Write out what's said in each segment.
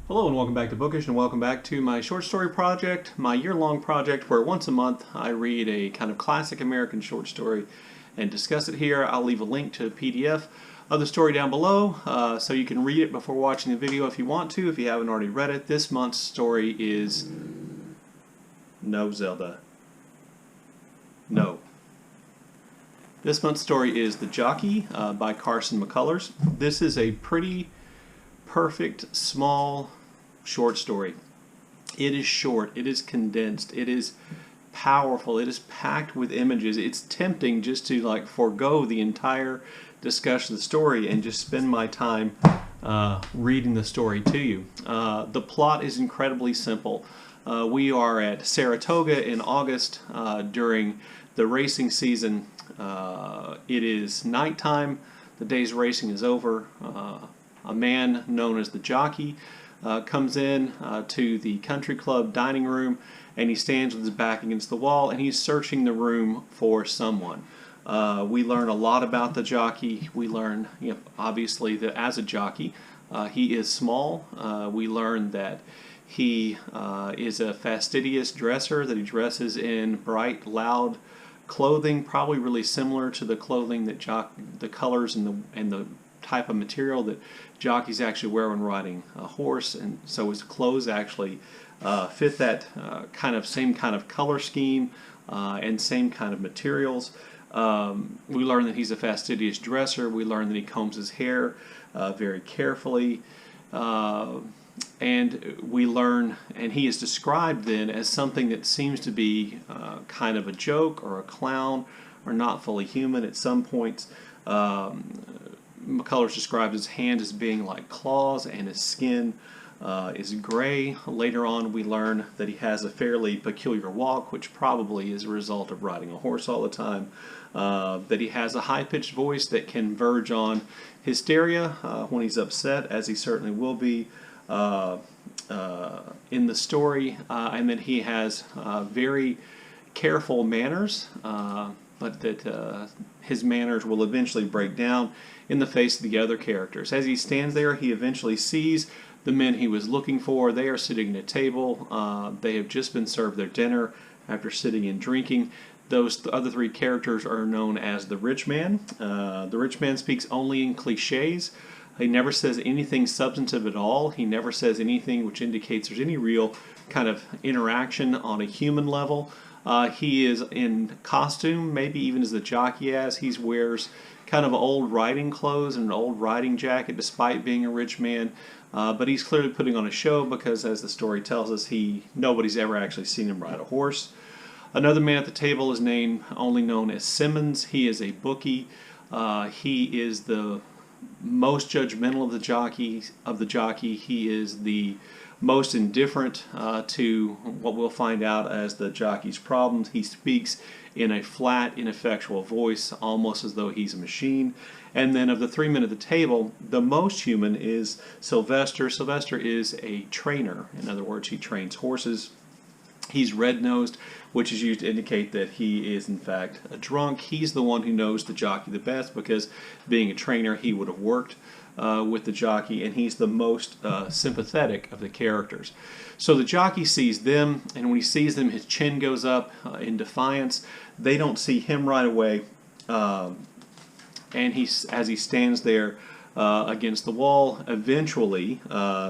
Hello and welcome back to Bookish, and welcome back to my short story project, my year-long project where once a month I read a kind of classic American short story and discuss it here. I'll leave a link to a PDF of the story down below so you can read it before watching the video if you want to, if you haven't already read it. This month's story is... No, Zelda. No. This month's story is The Jockey by Carson McCullers. This is a pretty perfect, small, short story. It is short, it is condensed, it is powerful, it is packed with images. It's tempting just to forego the entire discussion of the story and just spend my time reading the story to you. The plot is incredibly simple. We are at Saratoga in August during the racing season. It is nighttime, the day's racing is over. A man known as the Jockey comes in to the country club dining room, and he stands with his back against the wall, and he's searching the room for someone. We learn a lot about the Jockey. We learn, obviously, that as a jockey, he is small. We learn that he is a fastidious dresser, that he dresses in bright, loud clothing, probably really similar to the clothing that the colors and the type of material that jockeys actually wear when riding a horse, and so his clothes actually fit that same kind of color scheme and same kind of materials. We learn that he's a fastidious dresser. We learn that he combs his hair very carefully, and we learn, and he is described then as something that seems to be kind of a joke or a clown or not fully human at some points. McCullers describes his hand as being like claws, and his skin is gray. Later on, we learn that he has a fairly peculiar walk, which probably is a result of riding a horse all the time. That he has a high-pitched voice that can verge on hysteria when he's upset, as he certainly will be in the story, and that he has very careful manners, but that his manners will eventually break down in the face of the other characters. As he stands there, he eventually sees the men he was looking for. They are sitting at a table. They have just been served their dinner after sitting and drinking. Those other three characters are known as the rich man. The rich man speaks only in cliches. He never says anything substantive at all. He never says anything which indicates there's any real kind of interaction on a human level. He is in costume, maybe even as the jockey as. He wears kind of old riding clothes and an old riding jacket despite being a rich man. But he's clearly putting on a show because, as the story tells us, nobody's ever actually seen him ride a horse. Another man at the table is only known as Simmons. He is a bookie. He is the most judgmental of the jockey. He is the most indifferent to what we'll find out as the jockey's problems. He speaks in a flat, ineffectual voice, almost as though he's a machine. And then of the three men at the table, the most human is Sylvester. Sylvester is a trainer. In other words, he trains horses. He's red-nosed, which is used to indicate that he is, in fact, a drunk. He's the one who knows the jockey the best because, being a trainer, he would have worked with the jockey, and he's the most sympathetic of the characters. So the jockey sees them, and when he sees them, his chin goes up in defiance. They don't see him right away, and as he stands there against the wall, eventually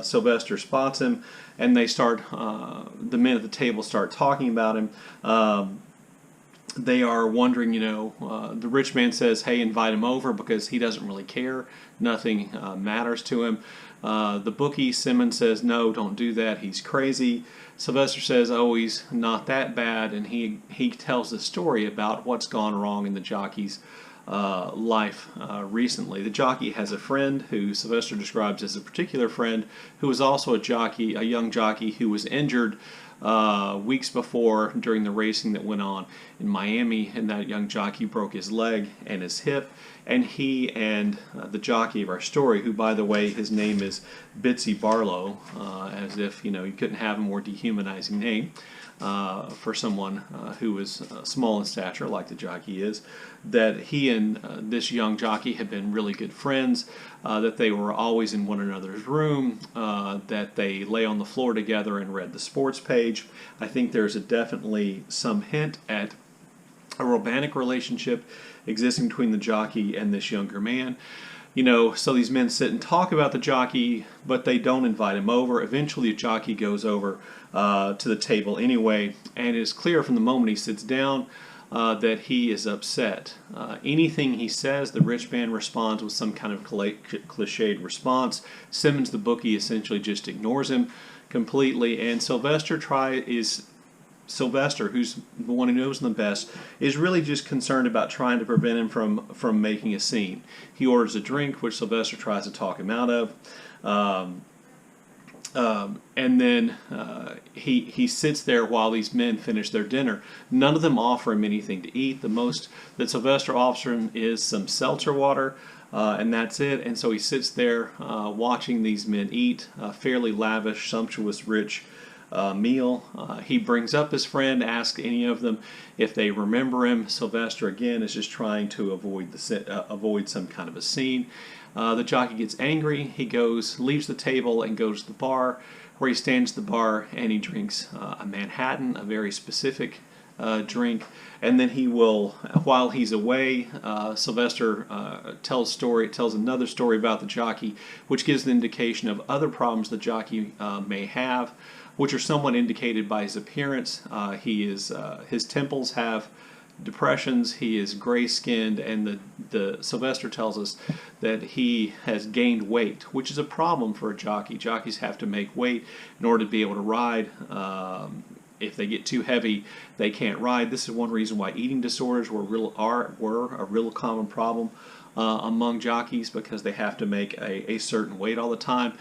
Sylvester spots him, and the men at the table start talking about him. They are wondering, the rich man says, hey, invite him over because he doesn't really care. Nothing matters to him. The bookie, Simmons, says, no, don't do that. He's crazy. Sylvester says, oh, he's not that bad, and he tells the story about what's gone wrong in the jockey's life recently. The jockey has a friend who Sylvester describes as a particular friend who was also a jockey, a young jockey who was injured weeks before during the racing that went on in Miami, and that young jockey broke his leg and his hip, and he and the jockey of our story, who, by the way, his name is Bitsy Barlow, as if you couldn't have a more dehumanizing name, for someone who is small in stature, like the jockey is, that he and this young jockey had been really good friends, that they were always in one another's room, that they lay on the floor together and read the sports page. I think there's definitely some hint at a romantic relationship existing between the jockey and this younger man. You know, so these men sit and talk about the jockey, but they don't invite him over. Eventually, the jockey goes over to the table anyway, and it is clear from the moment he sits down that he is upset. Anything he says, the rich man responds with some kind of cliched response. Simmons, the bookie, essentially just ignores him completely, and Sylvester, who's the one who knows him the best, is really just concerned about trying to prevent him from making a scene. He orders a drink, which Sylvester tries to talk him out of. And then he sits there while these men finish their dinner. None of them offer him anything to eat. The most that Sylvester offers him is some seltzer water, and that's it. And so he sits there watching these men eat a fairly lavish, sumptuous, rich meal. He brings up his friend, asks any of them if they remember him. Sylvester again is just trying to avoid some kind of a scene. The jockey gets angry. He leaves the table and goes to the bar, where he stands at the bar and he drinks a Manhattan, a very specific drink. And then he will, while he's away, Sylvester tells another story about the jockey, which gives an indication of other problems the jockey may have, which are somewhat indicated by his appearance. His temples have depressions. He is gray-skinned, and the Sylvester tells us that he has gained weight, which is a problem for a jockey. Jockeys have to make weight in order to be able to ride. If they get too heavy, they can't ride. This is one reason why eating disorders were a real common problem among jockeys, because they have to make a certain weight all the time.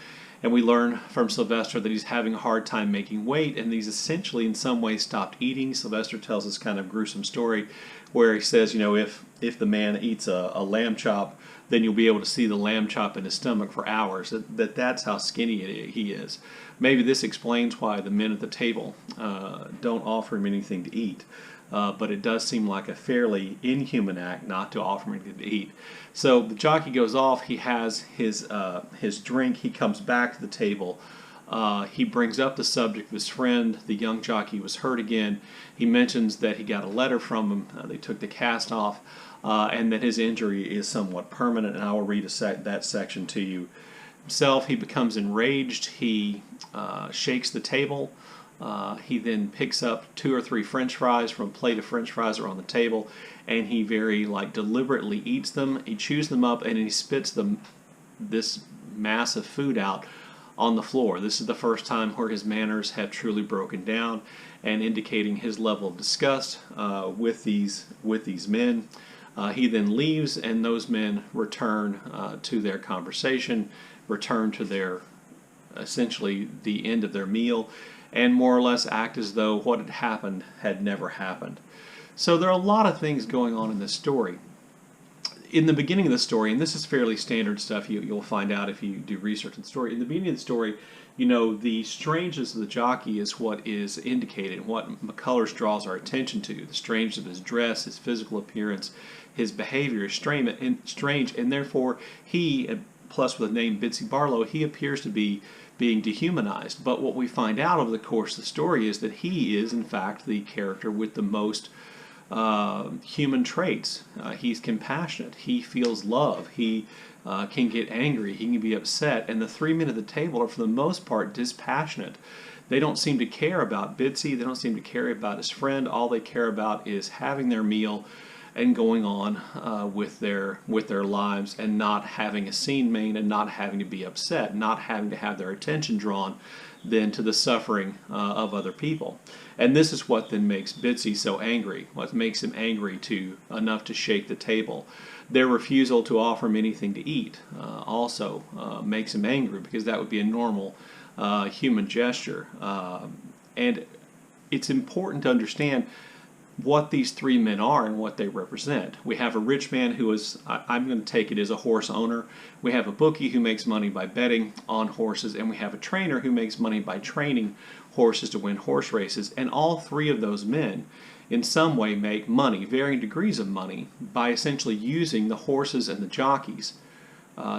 And we learn from Sylvester that he's having a hard time making weight, and he's essentially in some ways stopped eating. Sylvester tells this kind of gruesome story where he says, you know, if the man eats a lamb chop, then you'll be able to see the lamb chop in his stomach for hours. That's how skinny he is. Maybe this explains why the men at the table don't offer him anything to eat. But it does seem like a fairly inhuman act not to offer him anything to eat. So the jockey goes off. He has his drink. He comes back to the table. He brings up the subject of his friend. The young jockey was hurt again. He mentions that he got a letter from him. They took the cast off, and that his injury is somewhat permanent. And I will read that section to you. Himself, he becomes enraged. He shakes the table. He then picks up 2 or 3 French fries from a plate of French fries that are on the table, and he very deliberately eats them. He chews them up, and he spits this mass of food out on the floor. This is the first time where his manners have truly broken down, and indicating his level of disgust with these men. He then leaves, and those men return to their conversation, return to their essentially the end of their meal, and more or less act as though what had happened had never happened. So there are a lot of things going on in this story. In the beginning of the story, and this is fairly standard stuff you'll find out if you do research in the story, in the beginning of the story, you know, the strangeness of the jockey is what is indicated, what McCullers draws our attention to. The strangeness of his dress, his physical appearance, his behavior is strange, and therefore he, plus with the name Bitsy Barlow, he appears to be being dehumanized. But what we find out over the course of the story is that he is, in fact, the character with the most human traits. He's compassionate. He feels love. He can get angry. He can be upset. And the 3 men at the table are, for the most part, dispassionate. They don't seem to care about Bitsy. They don't seem to care about his friend. All they care about is having their meal and going on with their lives, and not having a scene made, and not having to be upset, not having to have their attention drawn then to the suffering of other people. And this is what then makes Bitsy so angry, what makes him angry enough to shake the table. Their refusal to offer him anything to eat also makes him angry, because that would be a normal human gesture. And it's important to understand what these three men are and what they represent. We have a rich man who is, I'm going to take it as a horse owner. We have a bookie who makes money by betting on horses, and we have a trainer who makes money by training horses to win horse races. And all three of those men in some way make money, varying degrees of money, by essentially using the horses and the jockeys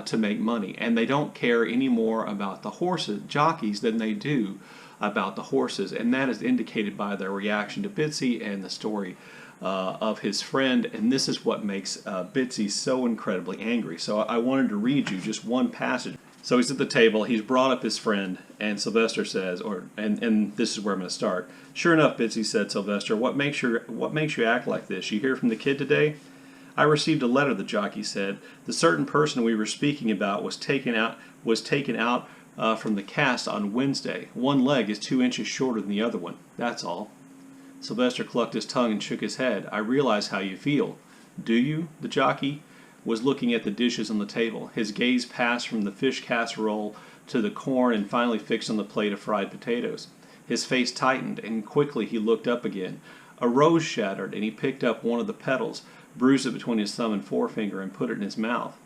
to make money. And they don't care any more about the jockeys than they do about the horses, and that is indicated by their reaction to Bitsy and the story of his friend. And this is what makes Bitsy so incredibly angry. So I wanted to read you just one passage. So he's at the table, he's brought up his friend, and Sylvester says, and this is where I'm going to start. "Sure enough, Bitsy," said Sylvester, what makes you act like this? You hear from the kid today?" "I received a letter," the jockey said. "The certain person we were speaking about was taken out from the cast on Wednesday. One leg is 2 inches shorter than the other one. That's all." Sylvester clucked his tongue and shook his head. "I realize how you feel." "Do you?" The jockey was looking at the dishes on the table. His gaze passed from the fish casserole to the corn and finally fixed on the plate of fried potatoes. His face tightened, and quickly he looked up again. A rose shattered, and he picked up one of the petals, bruised it between his thumb and forefinger, and put it in his mouth.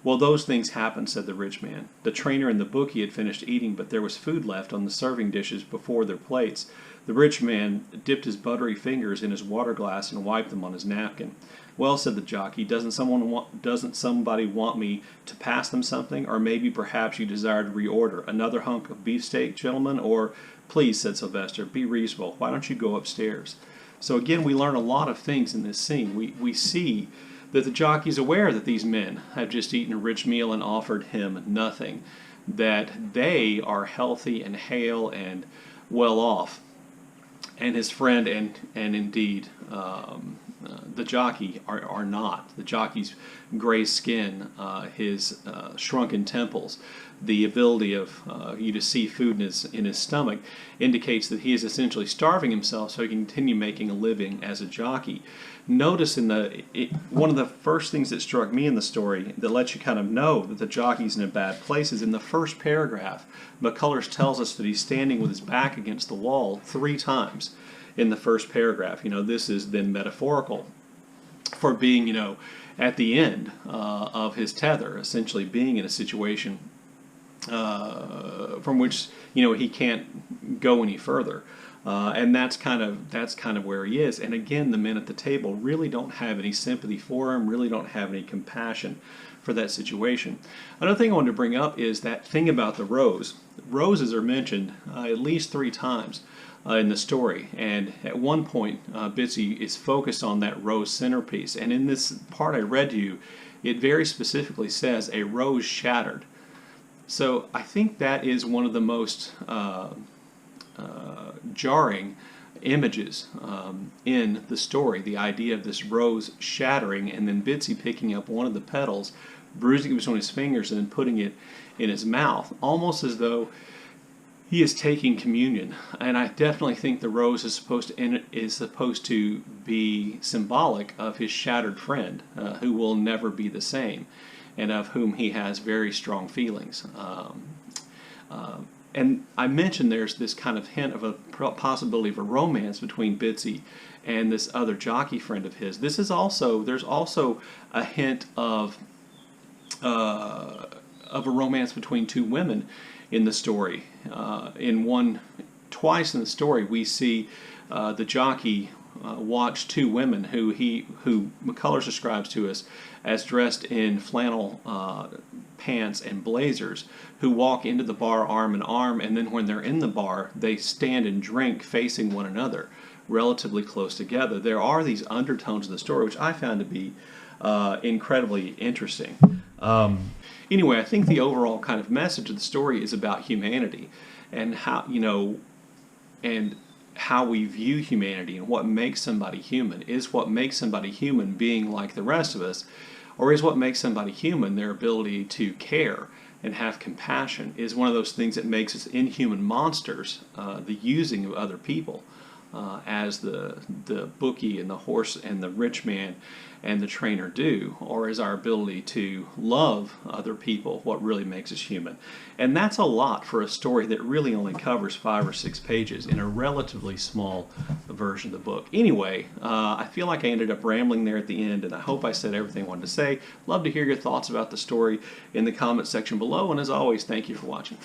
"Well, those things happen," said the rich man. The trainer and the bookie had finished eating, but there was food left on the serving dishes before their plates. The rich man dipped his buttery fingers in his water glass and wiped them on his napkin. "Well," said the jockey, doesn't somebody want me to pass them something? Or maybe perhaps you desire to reorder. Another hunk of beefsteak, gentlemen? Or—" "Please," said Sylvester, "be reasonable. Why don't you go upstairs?" So again, we learn a lot of things in this scene. We see that the jockey's aware that these men have just eaten a rich meal and offered him nothing, that they are healthy and hale and well off, and his friend and indeed the jockey are not. The jockey's gray skin, his shrunken temples, the ability of you to see food in his stomach indicates that he is essentially starving himself so he can continue making a living as a jockey. Notice one of the first things that struck me in the story that lets you kind of know that the jockey's in a bad place is in the first paragraph. McCullers tells us that he's standing with his back against the wall 3 times in the first paragraph. This is then metaphorical for being, at the end of his tether, essentially being in a situation from which he can't go any further, and that's kind of where he is. And again, the men at the table really don't have any sympathy for him, really don't have any compassion for that situation. Another thing I wanted to bring up is that thing about the rose. Roses are mentioned at least 3 times in the story, and at one point Bitsy is focused on that rose centerpiece, and in this part I read to you, it very specifically says a rose shattered. So I think that is one of the most jarring images in the story, the idea of this rose shattering and then Bitsy picking up one of the petals, bruising it between his fingers and then putting it in his mouth, almost as though he is taking communion. And I definitely think the rose is supposed to be symbolic of his shattered friend, who will never be the same, and of whom he has very strong feelings. And I mentioned there's this kind of hint of a possibility of a romance between Bitsy and this other jockey friend of his. There's also a hint of a romance between 2 women in the story. Twice in the story, we see the jockey watch 2 women who McCullers describes to us as dressed in flannel pants and blazers, who walk into the bar arm in arm, and then when they're in the bar, they stand and drink facing one another, relatively close together. There are these undertones of the story, which I found to be incredibly interesting. Anyway, I think the overall kind of message of the story is about humanity and how we view humanity and what makes somebody human. Is what makes somebody human being like the rest of us, or is what makes somebody human their ability to care and have compassion? Is one of those things that makes us inhuman monsters, the using of other people. as the bookie and the horse and the rich man and the trainer do, or is our ability to love other people what really makes us human? And that's a lot for a story that really only covers 5 or 6 pages in a relatively small version of the book. Anyway, I feel like I ended up rambling there at the end, and I hope I said everything I wanted to say. Love to hear your thoughts about the story in the comment section below, and as always, thank you for watching.